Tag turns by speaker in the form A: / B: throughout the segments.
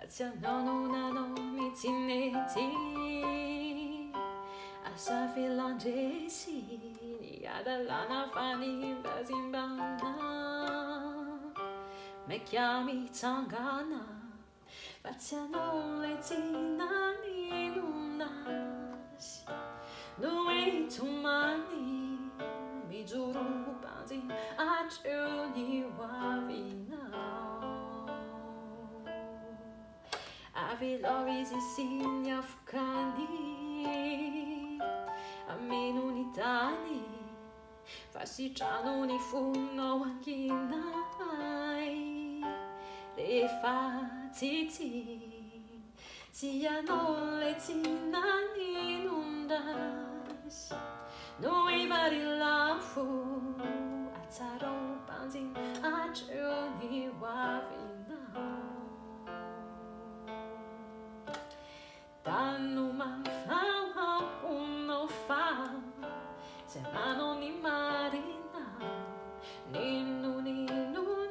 A: Paziano non mi tineti Asa filandesi Adalana fani bazimbana Me chiami Tangana Paziano le tinani lunas Noi tumani Mi giuro banzi a giorni wavina Ave loris e signa fucani A me unitani Fasciano ni funo anginai Le fatiti Tiano le tinani nundas Noi vari lafu Ataro banzin a giorni wavina Danno ma fa uno fa Se mano ni marina Ninu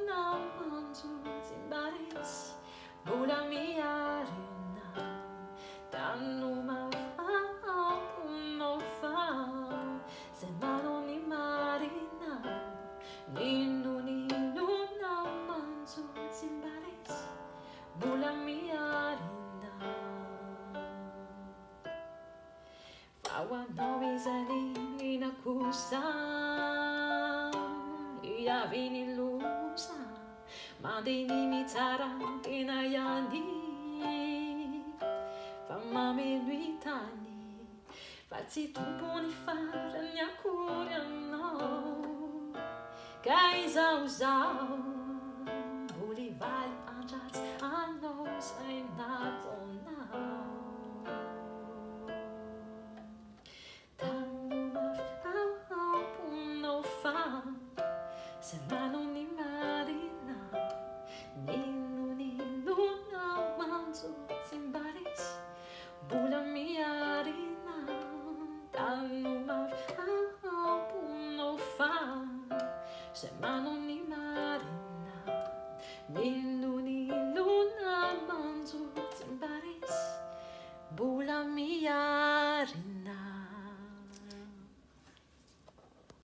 A: na manzu zimbaris Bula mia rina Danno ma fa uno fa Se mano ni marina Ninu na manzu zimbaris Bula mia rina Awa noizani ninakusa Ia vini lusa Mandini mitara inayani Famami nuitani Fazzi tu buoni fare nyakuriano Kaisa usau Buli vali anjats Ano sai nadonau Se mano ni marina Ninu na manzo zimbaris Bula mia rina Danno ma puno fa Se mano ni marina